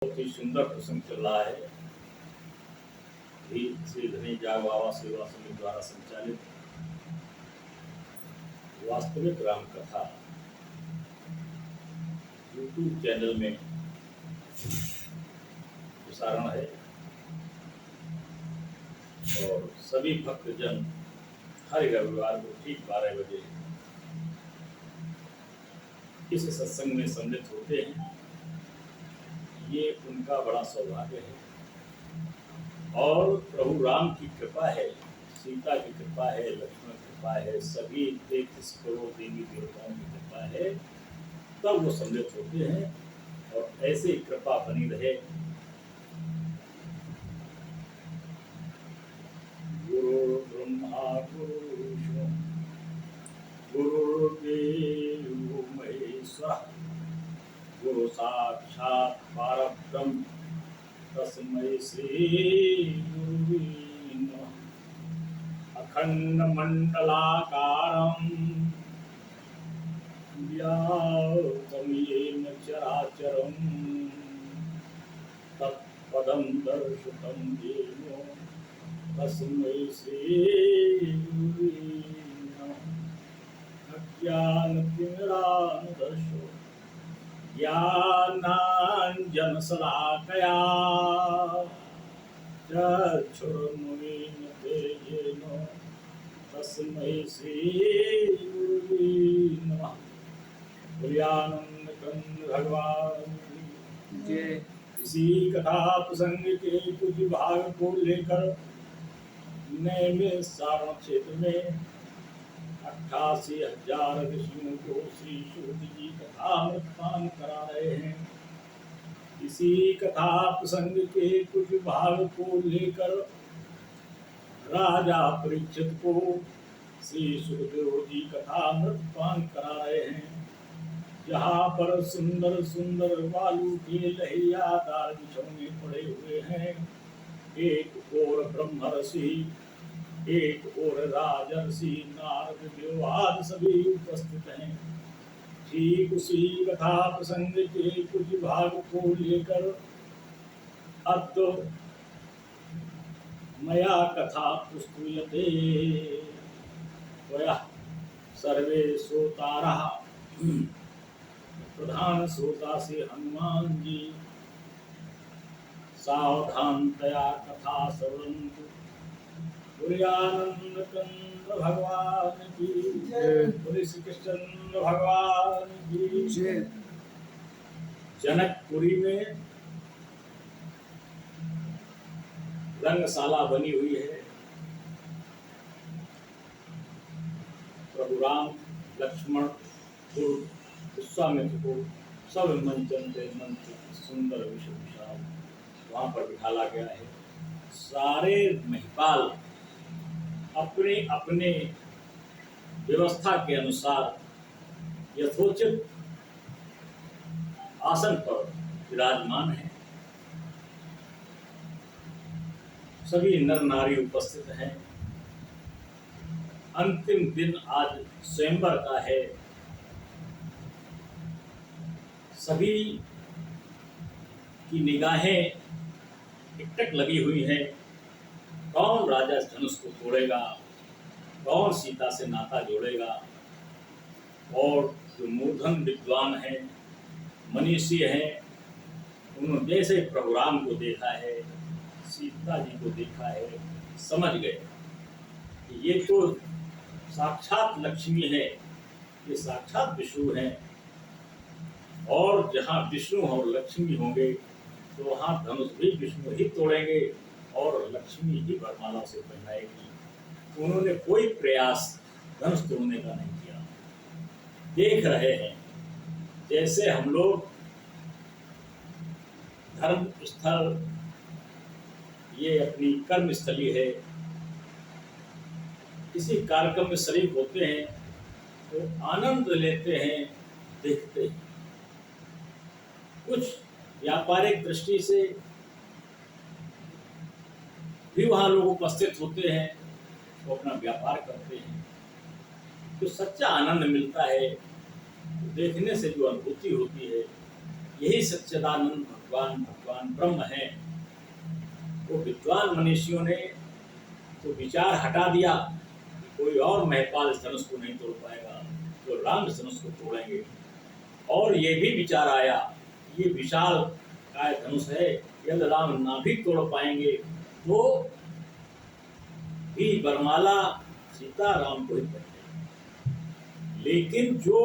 बहुत ही सुंदर प्रसंग चल रहा है। श्री धनी जाग बाबा सेवा समिति द्वारा संचालित वास्तविक राम कथा यूट्यूब चैनल में प्रसारण है और सभी भक्तजन हर रविवार को ठीक 12 बजे इस सत्संग में सम्मिलित होते हैं। ये उनका बड़ा सौभाग्य है और प्रभु राम की कृपा है, सीता की कृपा है, लक्ष्मण की कृपा है, सभी 33 करोड़ देवी देवताओं की कृपा है, तब वो सम्मिलित होते हैं और ऐसे ही कृपा बनी रहे। गुरु ब्रह्मा गुरुर्देवो महेश्वरः गुरु साक्षात् परब्रह्म तस्मै श्री गुरुवे नमः। अखंड मंडलाकारं व्याप्तं येन चराचरं तत्पदं दर्शितं येन तस्मै श्री गुरुवे नमः। अज्ञानतिमिरान्धस्य ज्ञानाञ्जनशलाकया चक्षुरुन्मीलितं तेजेन तस्मै श्रीगुरुवे नमः। बोलियानंद भगवान की। इसी कथा प्रसंग के कुछ भाग को लेकर नए में सारण क्षेत्र में 88,000 ऋषियों को श्री शुद्ध जी कथामृत पान करा रहे हैं। इसी कथा प्रसंग के कुछ भाग को लेकर राजा परीक्षित को श्री सुखदेव जी कथामृत पान करा रहे हैं। जहाँ पर सुंदर सुंदर बालू के लहरियादार बिछौने पड़े हुए हैं, एक और ब्रह्म ऋषि, एक और राजर्षि नारद देवादि सभी उपस्थित हैं। ठीक उसी कथा प्रसंग के कुछ भाग को लेकर अद्य मया कथा प्रस्तूयते त्वया सर्वे श्रोतारः। प्रधान श्रोता से हनुमान जी सावधानतया कथा श्रवन्तु। बोलियानंद कंद भगवान की जय। बोले श्री कृष्ण भगवान की जय। जनकपुरी में रंगशाला बनी हुई है। प्रभु राम लक्ष्मण विश्वामित्र को सब मंचन पे मंच सुंदर विशाल वहां पर बिठाला गया है। सारे महिपाल अपने अपने व्यवस्था के अनुसार यथोचित आसन पर विराजमान है। सभी नर नारी उपस्थित हैं। अंतिम दिन आज स्वयंवर का है। सभी की निगाहें टिकटक लगी हुई हैं। कौन राजा धनुष को तोड़ेगा, कौन सीता से नाता जोड़ेगा। और जो मूर्धन विद्वान हैं, मनीषी हैं, उन्होंने जैसे प्रभु राम को देखा है, सीता जी को देखा है, समझ गए कि ये तो साक्षात लक्ष्मी है, ये साक्षात विष्णु हैं। और जहाँ विष्णु और लक्ष्मी होंगे तो वहाँ धनुष भी विष्णु ही तोड़ेंगे और लक्ष्मी ही वरमाला से पहनाएगी। उन्होंने कोई प्रयास धनुष तोड़ने का नहीं किया। देख रहे हैं जैसे हम लोग धर्म स्थल, ये अपनी कर्म स्थली है, किसी कार्यक्रम में शरीक होते हैं तो आनंद लेते हैं, देखते हैं। कुछ व्यापारिक दृष्टि से भी वहाँ लोग उपस्थित होते हैं, वो अपना व्यापार करते हैं। जो सच्चा आनंद मिलता है, देखने से जो अनुभूति होती है, यही सच्चिदानंद भगवान ब्रह्म है। वो विद्वान मनीषियों ने तो विचार हटा दिया कि कोई और महपाल इस धनुष को नहीं तोड़ पाएगा, तो राम इस धनुष को तोड़ेंगे। और ये भी विचार आया, ये विशाल काय धनुष है, यदि राम ना भी तोड़ पाएंगे तो भी वरमाला सीता राम को ही पड़ेगी। लेकिन जो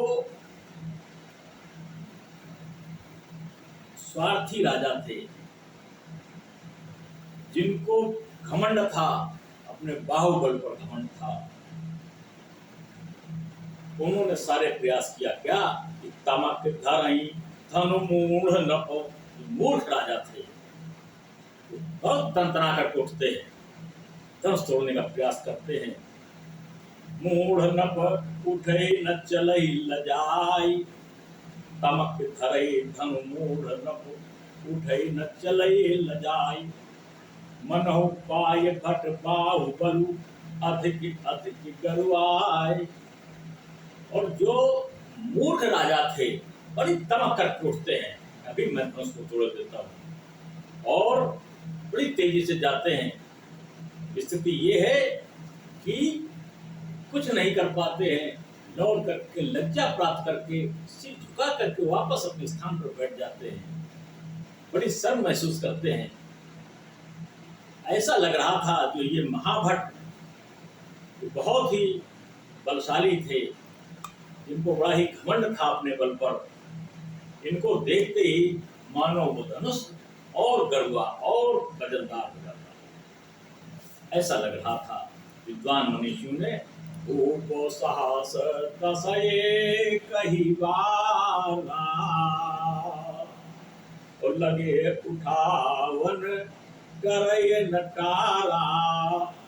स्वार्थी राजा थे, जिनको घमंड था, अपने बाहुबल पर घमंड था, उन्होंने सारे प्रयास किया क्या कि तमक धरई धनु मूढ़ नप, मूर्ख राजा थे, बहुत तंतना करके उठते हैं, धनुष तोड़ने का प्रयास करते हैं। मूढ़ नप उठे न चलई लजाई, तमक धरई धनु मूढ़ नप उठे न चलई लजाई, मनहु पाय भट बाहुबलु अधिक अधिक गरुआई। और जो मूर्ख राजा थे बड़ी तमक करके उठते हैं, अभी मैं धनुष को तोड़ देता हूँ, और बड़ी तेजी से जाते हैं। स्थिति ये है कि कुछ नहीं कर पाते हैं, लौट करके लज्जा प्राप्त करके सिर झुका करके वापस अपने स्थान पर बैठ जाते हैं, बड़ी शर्म महसूस करते हैं। ऐसा लग रहा था जो ये महाभट बहुत ही बलशाली थे, जिनको बड़ा ही घमंड था अपने बल पर, इनको देखते ही मानो वो धनुष और गरुआ और वजनदार हो जाता, ऐसा लग रहा था। विद्वान मनीषियों ने ऊपो साहस दसये कही वाला, और लगे उठावन करे नटारा,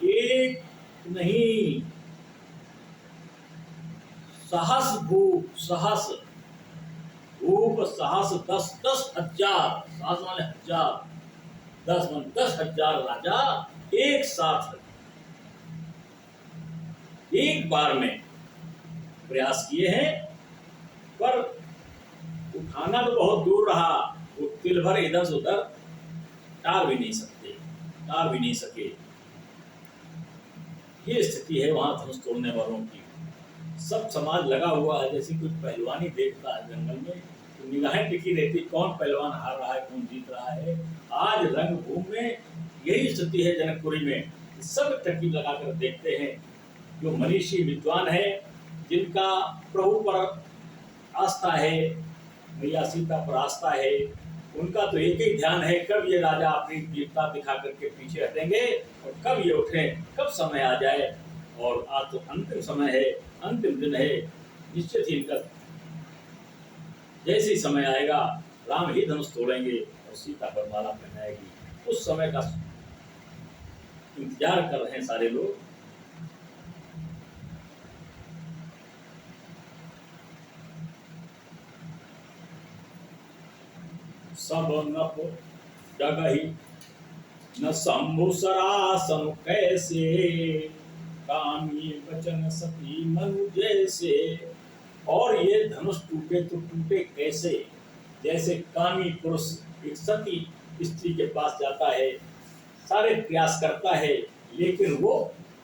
एक नहीं सहस भूप, सहस भूप सहस 10,000, सहस माने हजार, 10,000 राजा एक साथ एक बार में प्रयास किए हैं, पर उठाना तो बहुत दूर रहा, वो तिल भर इधर से उधर टार भी नहीं सकते, टार भी नहीं सके। ये स्थिति है वहां धनुष तोड़ने वालों की। सब समाज लगा हुआ है, जैसे कुछ पहलवानी देखता है जंगल में, तो निगाहें टिकी रहती, कौन पहलवान हार रहा है, कौन जीत रहा है। आज रंगभूमि में यही स्थिति है, जनकपुरी में सब टकी लगाकर देखते हैं। जो मनीषी विद्वान है, जिनका प्रभु पर आस्था है, मैया सीता पर आस्था है, उनका तो एक ही ध्यान है, कब ये राजा अपनी वीरता दिखा करके पीछे हटेंगे और कब ये उठें, कब समय आ जाए। और आज तो अंतिम समय है, अंतिम दिन है, निश्चित ही इनका जैसे ही समय आएगा राम ही धनुष तोड़ेंगे और सीता पर माला पहनाएगी। उस समय का इंतजार कर रहे हैं सारे लोग। सब नप जगही न शंभु सरासन कैसे, कामी वचन सती मनु जैसे। और ये धनुष टूटे तो टूटे कैसे, जैसे कामी पुरुष एक सती स्त्री के पास जाता है, सारे प्रयास करता है, लेकिन वो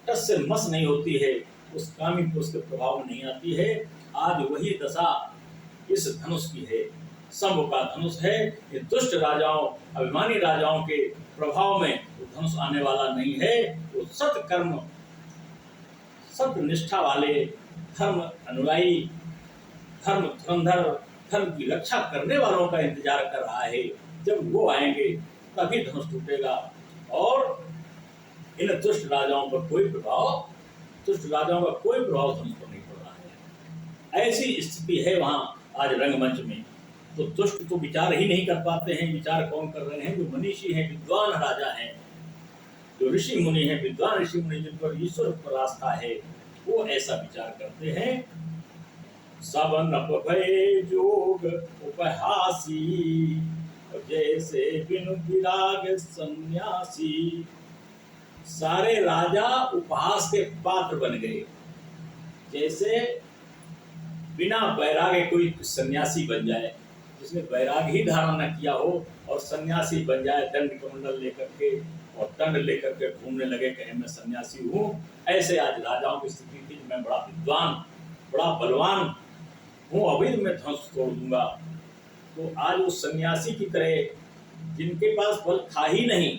टस से मस नहीं होती है, उस कामी पुरुष के प्रभाव में नहीं आती है। आज वही दशा इस धनुष की है, शंभु का धनुष है। ये दुष्ट राजाओं, अभिमानी राजाओं के प्रभाव में वो धनुष आने वाला नहीं है। वो सत्कर्म, सत्य निष्ठा वाले, धर्म अनुयायी, धर्म धुरंधर, धर्म की रक्षा करने वालों का इंतजार कर रहा है। जब वो आएंगे तभी धनुष टूटेगा। और इन दुष्ट राजाओं पर कोई प्रभाव, दुष्ट राजाओं का कोई प्रभाव धनुष पर नहीं पड़ रहा है। ऐसी स्थिति है वहां आज रंगमंच में। तो दुष्ट तो विचार ही नहीं कर पाते हैं। विचार कौन कर रहे हैं? जो मनीषी हैं, विद्वान राजा हैं, जो ऋषि मुनि हैं, विद्वान ऋषि मुनि, जिन पर ईश्वर पर आस्था है, वो ऐसा विचार करते हैं। सब नप भय जोग उपहासी, जैसे बिनु विराग सन्यासी। सारे राजा उपहास के पात्र बन गए, जैसे बिना बैराग कोई सन्यासी बन जाए, जिसने बैराग ही धारण न किया हो, और सन्यासी बन जाए दंड कमंडल लेकर के और दंड लेकर के घूमने लगे कहे मैं सन्यासी हूँ। ऐसे आज राजाओं की स्थिति थी, मैं बड़ा विद्वान बड़ा बलवान हूँ, अभी मैं ध्वंस तोड़ दूंगा। तो आज उस सन्यासी की तरह जिनके पास बल था ही नहीं,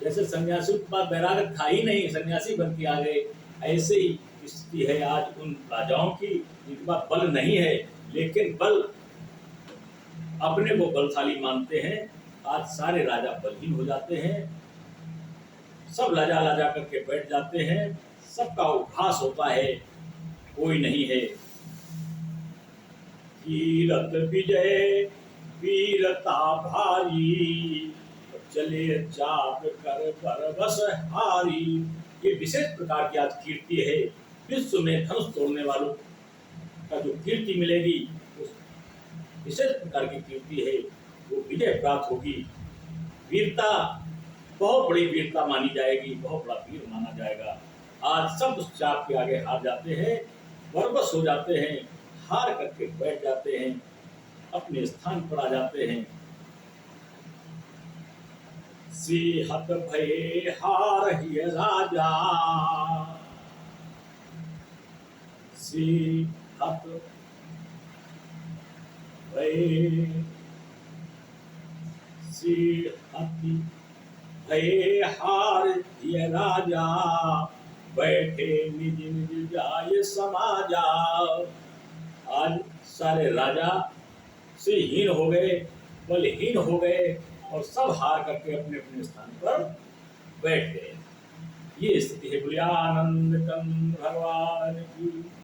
जैसे सन्यासी के पास वैराग्य था ही नहीं, सन्यासी बन के आ गए, ऐसे ही स्थिति है आज उन राजाओं की जिनके पास बल नहीं है लेकिन बल अपने को बलशाली मानते हैं। आज सारे राजा बलहीन हो जाते हैं, सब लाजा लाजा करके बैठ जाते हैं, सबका उपहास होता है, कोई नहीं है। कीरत विजय वीरता भारी, चले चाप कर बस हारी। ये विशेष प्रकार की आज कीर्ति है, विश्व में धनुष तोड़ने वालों का जो कीर्ति मिलेगी उस विशेष प्रकार की कीर्ति है, वो विजय प्राप्त होगी। वीरता बहुत बड़ी वीरता मानी जाएगी, बहुत बड़ा वीर माना जाएगा। आज सब उस चाप के आगे हार जाते हैं, बरबस हो जाते हैं, हार करके बैठ जाते हैं, अपने स्थान पर आ जाते हैं। सिंहत भय हार ही राजा, सिंहत भय सिंहत भय हार ही राजा, बैठे निज निज जाय समाजा। आज सारे राजा से हीन हो गए, बलहीन हो गए और सब हार करके अपने अपने स्थान पर बैठ गए। ये स्थिति है। बोलिए आनंद कंद भगवान की।